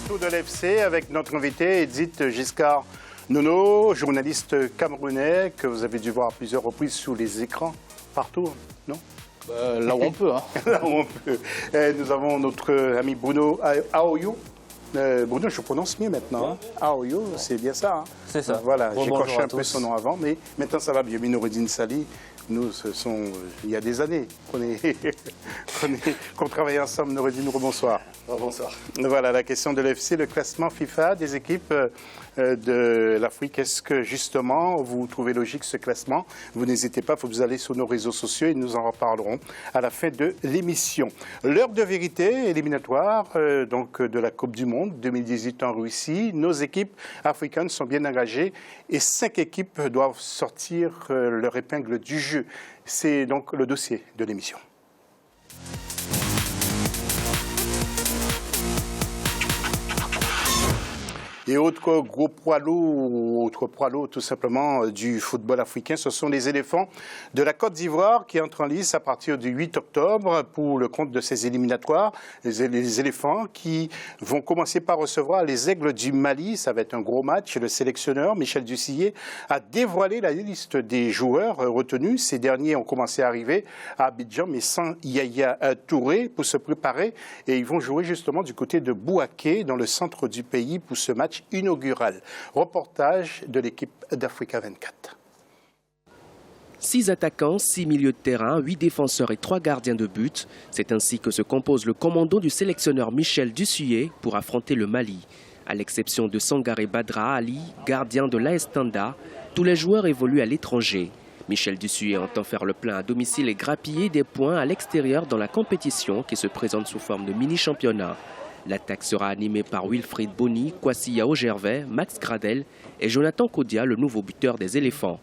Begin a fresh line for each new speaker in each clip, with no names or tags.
retour de l'FC avec notre invité Edith Giscard-Nono, journaliste camerounais que vous avez dû voir à plusieurs reprises sous les écrans, partout, non?
Là où on peut. Hein.
Là où on peut. Nous avons notre ami Bruno Aoyo. Bruno, je prononce mieux maintenant. Hein. Aoyo, c'est bien ça. Hein.
C'est ça.
Voilà,
Bon,
j'ai
bonjour
coché
à
un peu
tous.
son nom avant, mais maintenant ça va bien. Noureddin Sali, nous, il y a des années qu'on travaille ensemble. Noureddin, bonsoir.
Bonsoir.
Voilà, la question de l'FC, le classement FIFA des équipes de l'Afrique. Est-ce que, justement, vous trouvez logique ce classement? Vous n'hésitez pas, vous allez sur nos réseaux sociaux et nous en reparlerons à la fin de l'émission. L'heure de vérité éliminatoire donc, de la Coupe du Monde 2018 en Russie. Nos équipes africaines sont bien engagées et 5 équipes doivent sortir leur épingle du jeu. C'est donc le dossier de l'émission. Et autre gros poids lourd tout simplement du football africain, ce sont les éléphants de la Côte d'Ivoire qui entrent en lice à partir du 8 octobre pour le compte de ces éliminatoires. Les éléphants qui vont commencer par recevoir les aigles du Mali. Ça va être un gros match. Le sélectionneur Michel Dussillet a dévoilé la liste des joueurs retenus. Ces derniers ont commencé à arriver à Abidjan, mais sans Yaya Touré pour se préparer. Et ils vont jouer justement du côté de Bouaké, dans le centre du pays, pour ce match inaugural. Reportage de l'équipe d'Africa 24.
6 attaquants, 6 milieux de terrain, 8 défenseurs et 3 gardiens de but. C'est ainsi que se compose le commando du sélectionneur Michel Dussillet pour affronter le Mali. À l'exception de Sangaré Badra Ali, gardien de l'AS Tanda, tous les joueurs évoluent à l'étranger. Michel Dussillet entend faire le plein à domicile et grappiller des points à l'extérieur dans la compétition qui se présente sous forme de mini-championnat. L'attaque sera animée par Wilfried Bony, Kwasi Yao-Gervais, Max Gradel et Jonathan Kodia, le nouveau buteur des éléphants.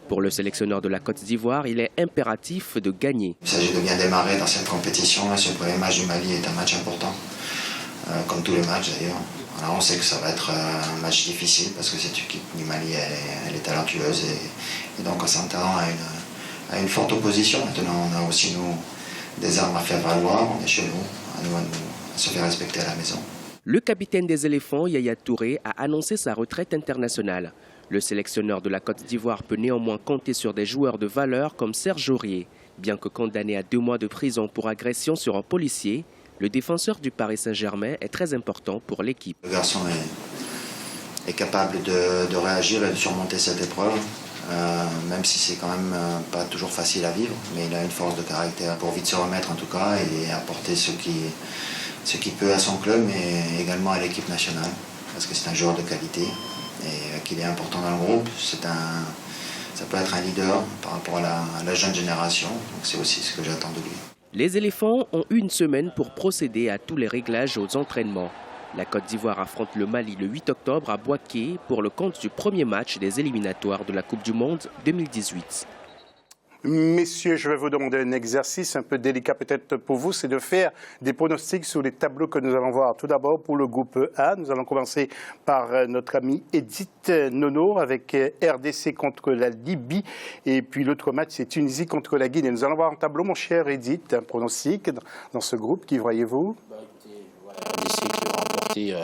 Pour le sélectionneur de la Côte d'Ivoire, il est impératif de gagner.
Il s'agit de bien démarrer dans cette compétition. Ce premier match du Mali est un match important, comme tous les matchs d'ailleurs. Alors on sait que ça va être un match difficile parce que cette équipe du Mali elle est talentueuse et donc on s'entend à une forte opposition. Maintenant on a aussi nous des armes à faire valoir, on est chez nous, à se faire respecter à la maison.
Le capitaine des éléphants, Yaya Touré, a annoncé sa retraite internationale. Le sélectionneur de la Côte d'Ivoire peut néanmoins compter sur des joueurs de valeur comme Serge Aurier. Bien que condamné à 2 mois de prison pour agression sur un policier, le défenseur du Paris Saint-Germain est très important pour l'équipe.
Le garçon est capable de réagir et de surmonter cette épreuve, même si c'est quand même pas toujours facile à vivre, mais il a une force de caractère pour vite se remettre en tout cas et apporter ce qui peut à son club mais également à l'équipe nationale, parce que c'est un joueur de qualité et qu'il est important dans le groupe. Ça peut être un leader par rapport à la jeune génération, donc c'est aussi ce que j'attends de lui.
Les éléphants ont eu une semaine pour procéder à tous les réglages aux entraînements. La Côte d'Ivoire affronte le Mali le 8 octobre à Bouaké pour le compte du premier match des éliminatoires de la Coupe du Monde 2018.
Messieurs, je vais vous demander un exercice un peu délicat peut-être pour vous, c'est de faire des pronostics sur les tableaux que nous allons voir. Tout d'abord, pour le groupe A, nous allons commencer par notre amie Edith Nono avec RDC contre la Libye. Et puis l'autre match, c'est Tunisie contre la Guinée. Nous allons voir un tableau, mon cher Edith, un pronostic dans ce groupe. Qui voyez-vous?
RDC qui aura remporté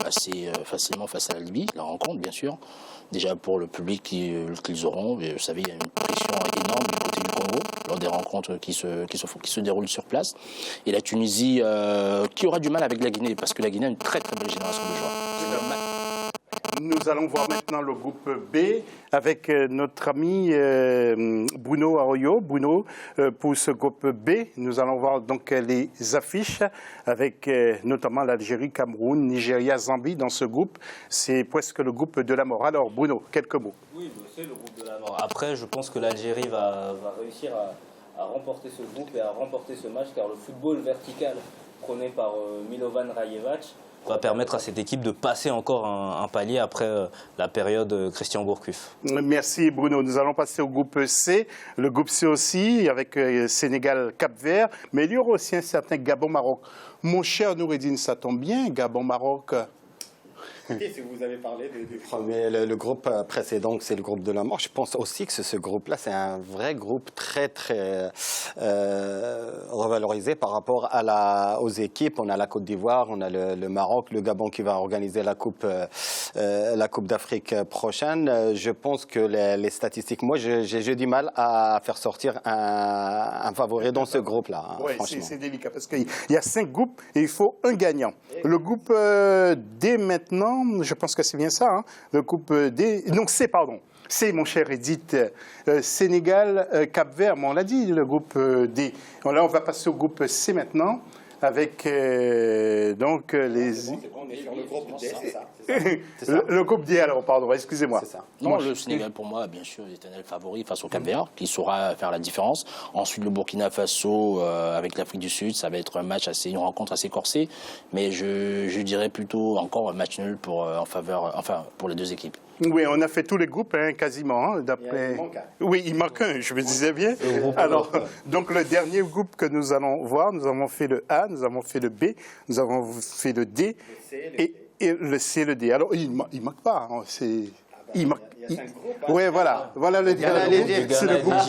assez facilement face à la Libye, la rencontre bien sûr. Déjà pour le public qu'ils auront, vous savez, il y a une pression énorme du côté du Congo lors des rencontres qui se déroulent sur place. Et la Tunisie qui aura du mal avec la Guinée, parce que la Guinée a une très très belle génération de joueurs.
Nous allons voir maintenant le groupe B avec notre ami Bruno Aoyo. Bruno, pour ce groupe B, nous allons voir donc les affiches avec notamment l'Algérie, Cameroun, Nigeria, Zambie. Dans ce groupe, c'est presque le groupe de la mort. Alors Bruno, quelques mots.
Oui, c'est le groupe de la mort. Après, je pense que l'Algérie va réussir à remporter ce groupe et à remporter ce match, car le football vertical prôné par Milovan Rajevac va permettre à cette équipe de passer encore un palier après la période Christian Gourcuff.
Merci Bruno. Nous allons passer au groupe C. Le groupe C aussi, avec Sénégal, Cap-Vert. Mais il y aura aussi un certain Gabon-Maroc. Mon cher Noureddin, ça tombe bien, Gabon-Maroc.
Si vous avez parlé du
premier, le groupe précédent, c'est le groupe de la mort. Je pense aussi que ce groupe-là, c'est un vrai groupe très revalorisé par rapport aux équipes. On a la Côte d'Ivoire, on a le Maroc, le Gabon qui va organiser la Coupe d'Afrique prochaine. Je pense que les statistiques, moi, j'ai du mal à faire sortir un favori dans ce groupe-là.
Oui,
franchement.
c'est délicat parce qu'il y a 5 groupes et il faut un gagnant. Le groupe D maintenant, je pense que c'est bien ça. Hein, le groupe D, non C, pardon. C, mon cher Edith, Sénégal, Cap-Vert, on l'a dit, le groupe D. Là, on va passer au groupe C maintenant avec donc les...
On est sur le groupe D, c'est ça.
Le groupe D, alors, pardon, excusez-moi.
C'est ça.
Non, le Sénégal, pour moi, bien sûr, est un favori face au Cap-Vert, qui saura faire la différence. Ensuite, le Burkina Faso avec l'Afrique du Sud, ça va être un match une rencontre assez corsée. Mais je dirais plutôt encore un match nul pour les deux équipes.
Oui, on a fait tous les groupes, hein, quasiment. D'après... Oui, il manque un, je me disais bien. Alors, donc le dernier groupe que nous allons voir, nous avons fait le A, nous avons fait le B, nous avons fait le D et le C et le D. Alors, il ne manque pas. Hein, il manque.
Il y a 5 groupes. Hein.
Oui, voilà le dernier groupe. C'est le groupe 1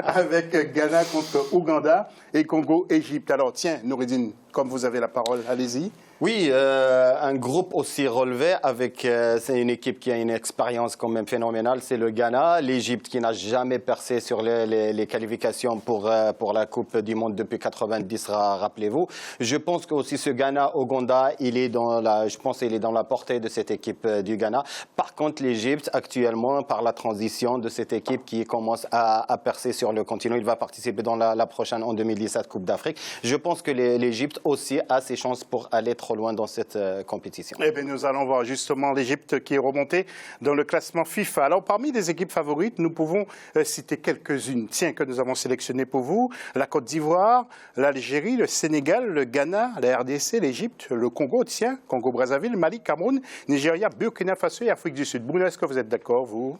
avec Ghana contre Ouganda et Congo-Égypte. Alors, tiens, Noureddine, comme vous avez la parole, allez-y.
Oui, un groupe aussi relevé avec, c'est une équipe qui a une expérience quand même phénoménale, c'est le Ghana, l'Égypte qui n'a jamais percé sur les qualifications pour la Coupe du Monde depuis 90, rappelez-vous. Je pense que aussi ce Ghana-Ouganda, il est dans la portée de cette équipe du Ghana. Par contre, l'Égypte, actuellement, par la transition de cette équipe qui commence à percer sur le continent, il va participer dans la prochaine, en 2017, Coupe d'Afrique. Je pense que l'Égypte aussi a ses chances pour aller trop loin dans cette compétition.
Eh bien, nous allons voir justement l'Égypte qui est remontée dans le classement FIFA. Alors, parmi les équipes favorites, nous pouvons citer quelques-unes. Tiens, que nous avons sélectionnées pour vous. La Côte d'Ivoire, l'Algérie, le Sénégal, le Ghana, la RDC, l'Égypte, le Congo, tiens, Congo-Brazzaville, Mali, Cameroun, Nigeria, Burkina Faso et Afrique du Sud. Bruno, est-ce que vous êtes d'accord, vous ?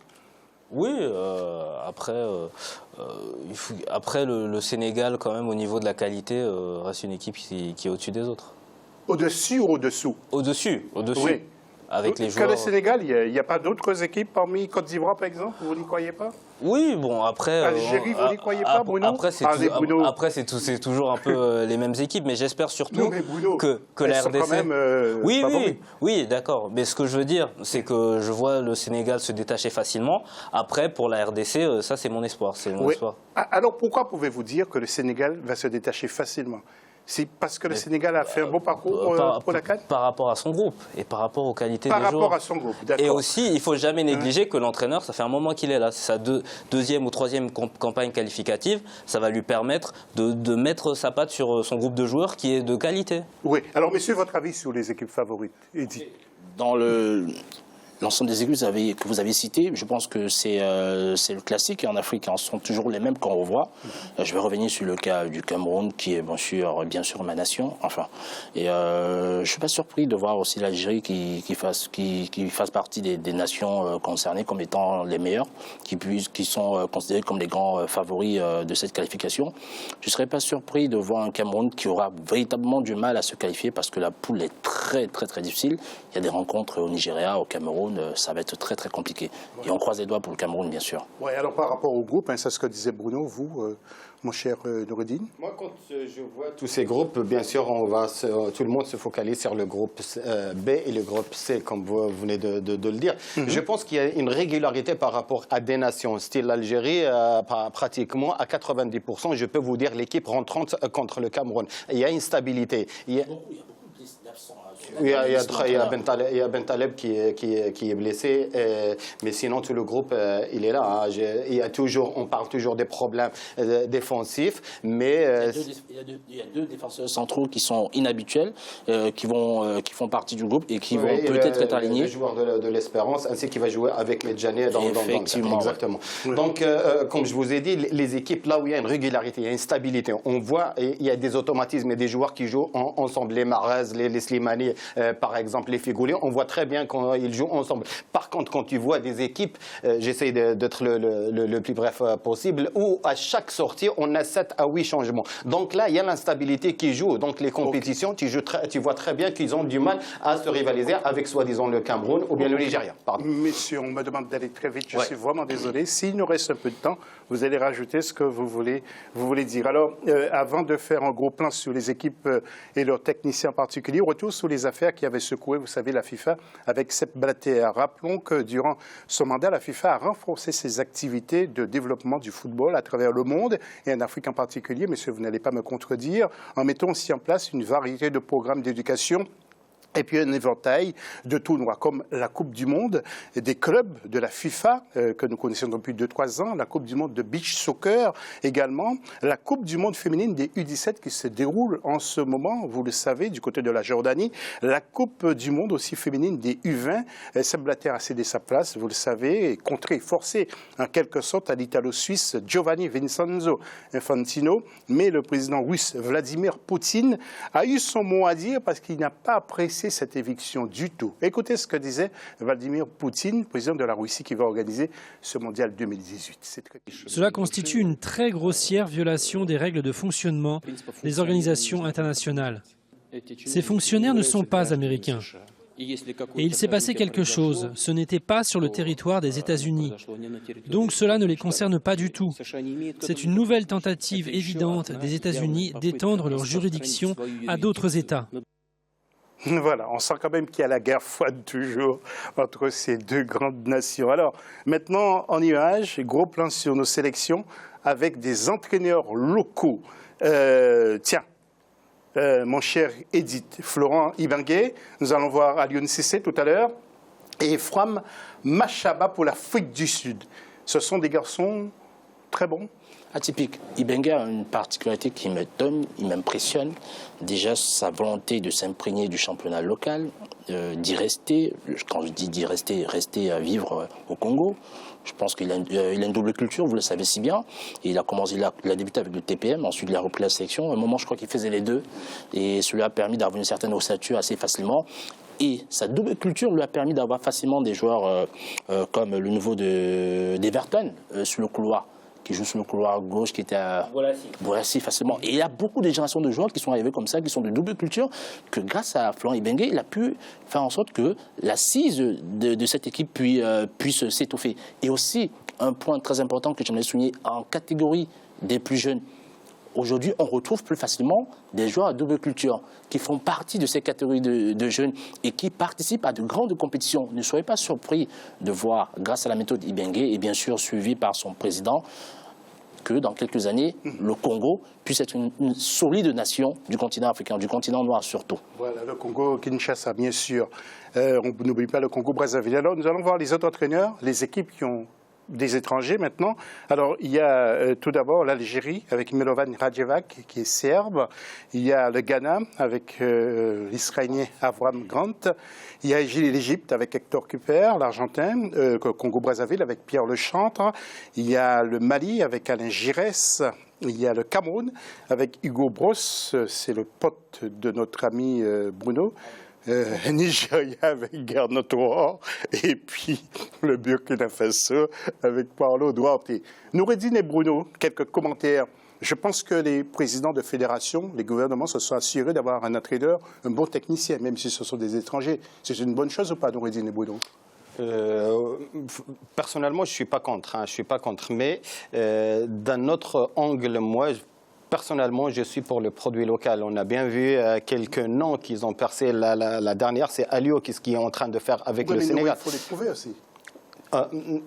Oui, après le Sénégal, quand même, au niveau de la qualité, reste une équipe qui est au-dessus des autres.
Au-dessus ou au-dessous?
Au-dessus.
Oui.
Avec les
Que
joueurs.
le Sénégal, il n'y a pas d'autres équipes parmi Côte d'Ivoire, par exemple? Vous n'y croyez pas?
Oui, bon, après...
Algérie, vous n'y croyez pas, Bruno?
Après, c'est toujours un peu les mêmes équipes, mais j'espère surtout
non, mais Bruno,
que la RDC...
Quand même,
oui, d'accord. Mais ce que je veux dire, c'est que je vois le Sénégal se détacher facilement. Après, pour la RDC, ça, c'est mon espoir. Espoir.
Alors, pourquoi pouvez-vous dire que le Sénégal va se détacher facilement? C'est parce que le Sénégal a fait un beau parcours pour la CAN?
Par rapport à son groupe et par rapport aux qualités des joueurs.
Par rapport à son groupe, d'accord.
Et aussi, il ne faut jamais négliger que l'entraîneur, ça fait un moment qu'il est là. C'est sa deuxième ou troisième campagne qualificative. Ça va lui permettre de mettre sa patte sur son groupe de joueurs qui est de qualité.
Oui. Alors, messieurs, votre avis sur les équipes favorites? Edith.
Dans l'ensemble des équipes que vous avez citées, je pense que c'est le classique. Et en Afrique, ce sont toujours les mêmes qu'on revoit. Je vais revenir sur le cas du Cameroun, qui est bien sûr ma nation. Enfin, et je ne suis pas surpris de voir aussi l'Algérie qui fasse partie des nations concernées comme étant les meilleures, qui sont considérées comme les grands favoris de cette qualification. Je ne serais pas surpris de voir un Cameroun qui aura véritablement du mal à se qualifier parce que la poule est très, très, très difficile. Il y a des rencontres au Nigeria, au Cameroun. Ça va être très très compliqué. Et on croise les doigts pour le Cameroun, bien sûr.
Oui, alors par rapport au groupe, c'est ce que disait Bruno, vous, mon cher Noureddine.
Moi, quand je vois tous ces groupes, bien sûr, tout le monde se focalise sur le groupe B et le groupe C, comme vous venez de le dire. Je pense qu'il y a une régularité par rapport à des nations, style l'Algérie, pratiquement à 90%. Je peux vous dire l'équipe rentrante contre le Cameroun. Il y a une stabilité. Il y a Bentaleb qui est blessé, mais sinon tout le groupe il est là. On parle toujours des problèmes défensifs, mais
il y a deux défenseurs centraux qui sont inhabituels, qui font partie du groupe et qui vont peut-être être alignés.
Le joueur de l'Espérance, ainsi qu'il va jouer avec Medjani dans
Effectivement,
exactement. Ouais. Donc, comme je vous ai dit, les équipes là où il y a une régularité, il y a une stabilité, on voit il y a des automatismes et des joueurs qui jouent ensemble, les Mahrez, les Slimani, citer par exemple les Figouliens, on voit très bien quand ils jouent ensemble. Par contre, quand tu vois des équipes, j'essaie d'être le plus bref possible, où à chaque sortie, on a 7 à 8 changements. Donc là, il y a l'instabilité qui joue. Donc les compétitions, tu vois très bien qu'ils ont du mal à se rivaliser avec soi-disant le Cameroun ou bien le Nigeria. Pardon.
Messieurs, on me demande d'aller très vite. Je suis vraiment désolé. S'il nous reste un peu de temps, vous allez rajouter ce que vous voulez dire. Alors, avant de faire un gros plan sur les équipes et leurs techniciens en particulier, retour sur les affaires qui avaient secoué, vous savez, la FIFA avec Sepp Blatter. Rappelons que durant son mandat, la FIFA a renforcé ses activités de développement du football à travers le monde et en Afrique en particulier. Messieurs, vous n'allez pas me contredire, en mettant aussi en place une variété de programmes d'éducation. Et puis un éventail de tournois comme la Coupe du Monde des clubs de la FIFA, que nous connaissons depuis 2-3 ans, la Coupe du Monde de beach soccer également, la Coupe du Monde féminine des U17 qui se déroule en ce moment, vous le savez, du côté de la Jordanie, la Coupe du Monde aussi féminine des U20. Sepp Blatter a cédé sa place, vous le savez, et contré, forcé en quelque sorte à l'Italo-Suisse Giovanni Vincenzo Infantino. Mais le président russe Vladimir Poutine a eu son mot à dire parce qu'il n'a pas apprécié cette éviction du tout. Écoutez ce que disait Vladimir Poutine, président de la Russie qui va organiser ce mondial 2018.
Cela constitue une très grossière violation des règles de fonctionnement des organisations internationales. Ces fonctionnaires ne sont pas américains. Et il s'est passé quelque chose. Ce n'était pas sur le territoire des États-Unis. Donc cela ne les concerne pas du tout. C'est une nouvelle tentative évidente des États-Unis d'étendre leur juridiction à d'autres États.
Voilà, on sent quand même qu'il y a la guerre froide toujours entre ces deux grandes nations. Alors, maintenant, en image, gros plan sur nos sélections avec des entraîneurs locaux. Mon cher Edith, Florent Ibenge, nous allons voir Aliou Cissé tout à l'heure, et Fram Machaba pour l'Afrique du Sud. Ce sont des garçons très bons.
Atypique. Ibenge a une particularité qui m'étonne, il m'impressionne. Déjà, sa volonté de s'imprégner du championnat local, d'y rester. Quand je dis d'y rester, rester à vivre au Congo. Je pense qu'il a une double culture, vous le savez si bien. Et il a débuté avec le TPM, ensuite il a repris la sélection. À un moment, je crois qu'il faisait les deux. Et cela a permis d'avoir une certaine ossature assez facilement. Et sa double culture lui a permis d'avoir facilement des joueurs comme le nouveau d'Everton sur le couloir, qui joue sur le couloir gauche, qui était à Bolassi facilement. Et il y a beaucoup de générations de joueurs qui sont arrivés comme ça, qui sont de double culture, que grâce à Florent Ibenge, il a pu faire en sorte que l'assise de cette équipe puisse s'étoffer. Et aussi, un point très important que j'aimerais souligner, en catégorie des plus jeunes, aujourd'hui, on retrouve plus facilement des joueurs à double culture qui font partie de ces catégories de jeunes et qui participent à de grandes compétitions. Ne soyez pas surpris de voir, grâce à la méthode Ibenge et bien sûr suivi par son président, que dans quelques années, le Congo puisse être une solide nation du continent africain, du continent noir surtout.
Voilà, le Congo-Kinshasa, bien sûr. On n'oublie pas le Congo-Brazzaville. Alors, nous allons voir les autres entraîneurs, les équipes qui ont des étrangers maintenant. Alors, il y a tout d'abord l'Algérie avec Milovan Radjevac, qui est serbe. Il y a le Ghana avec l'Israélien Avram Grant. Il y a l'Égypte avec Hector Cooper, l'Argentin. Congo-Brazzaville avec Pierre Lechantre. Il y a le Mali avec Alain Giresse. Il y a le Cameroun avec Hugo Bross. C'est le pote de notre ami Bruno. Nigeria avec Gernot Rohr et puis le Burkina Faso avec Paulo Duarte. Noureddine et Bruno, quelques commentaires. Je pense que les présidents de fédération, les gouvernements se sont assurés d'avoir un entraîneur, un bon technicien, même si ce sont des étrangers. C'est une bonne chose ou pas, Noureddine et Bruno?
Personnellement, je ne suis pas contre. Je suis pas contre. Mais d'un autre angle, moi, personnellement, je suis pour le produit local. On a bien vu quelques noms qu'ils ont percé. La dernière, c'est Aliou qui est en train de faire avec le Sénégal.
Il faut les trouver aussi.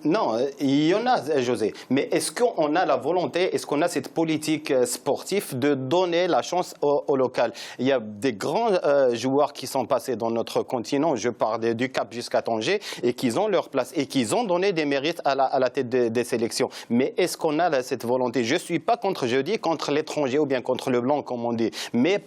Non, il y en a, José. Mais est-ce qu'on a la volonté, est-ce qu'on a cette politique sportive de donner la chance au local? Il y a des grands joueurs qui sont passés dans notre continent, je parle du Cap jusqu'à Tanger, et qui ont leur place, et qui ont donné des mérites à la tête des sélections. Mais est-ce qu'on a cette volonté? Je ne suis pas contre, je dis, contre l'étranger ou bien contre le blanc, comme on dit. Mais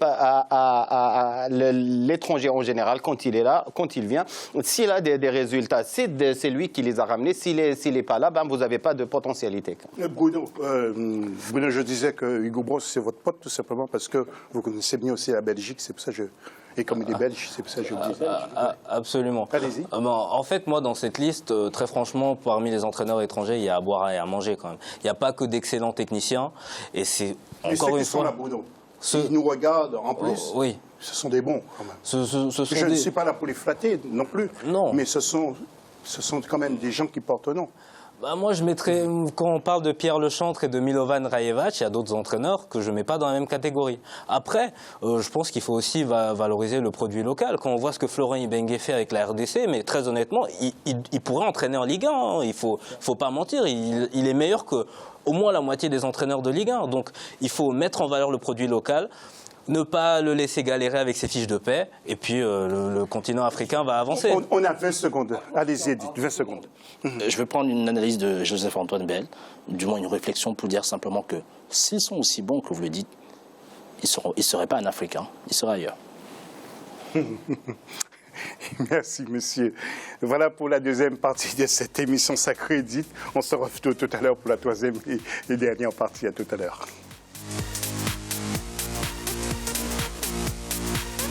l'étranger en général, quand il est là, quand il vient, s'il a des résultats, c'est lui qui les a ramenés. S'il n'est pas là, vous n'avez pas de potentialité.
Bruno, je disais que Hugo Bross, c'est votre pote tout simplement parce que vous connaissez bien aussi la Belgique, c'est pour ça que Et comme il est belge, c'est pour ça que je vous dis.
Absolument.
Allez-y.
En fait, moi, dans cette liste, très franchement, parmi les entraîneurs étrangers, il y a à boire et à manger quand même. Il n'y a pas que d'excellents techniciens. Et c'est
Et ceux
encore
qui
une
sont
fois.
là, Bruno, s'ils nous regardent en plus,
Oui.
ce sont des bons quand même.
Ce sont
Je ne
des-
suis pas là pour les flatter non plus.
Non.
Mais ce sont quand même des gens qui portent nom.
Bah, moi, je mettrais, quand on parle de Pierre Lechantre et de Milovan Rajevac, il y a d'autres entraîneurs que je ne mets pas dans la même catégorie. Après, je pense qu'il faut aussi valoriser le produit local. Quand on voit ce que Florent Ibenge fait avec la RDC, mais très honnêtement, il pourrait entraîner en Ligue 1. Hein. Il faut pas mentir. Il est meilleur que au moins la moitié des entraîneurs de Ligue 1. Donc, il faut mettre en valeur le produit local. Ne pas le laisser galérer avec ses fiches de paix, et puis le continent africain va avancer.
On a 20 secondes. Allez-y, Edith, 20 secondes.
Je vais prendre une analyse de Joseph-Antoine Bell, du moins une réflexion pour dire simplement que s'ils sont aussi bons que vous le dites, ils ne seraient pas un Africain, ils seraient ailleurs.
Merci, monsieur. Voilà pour la deuxième partie de cette émission Sacrée Edith. On se retrouve tout à l'heure pour la troisième et dernière partie. À tout à l'heure.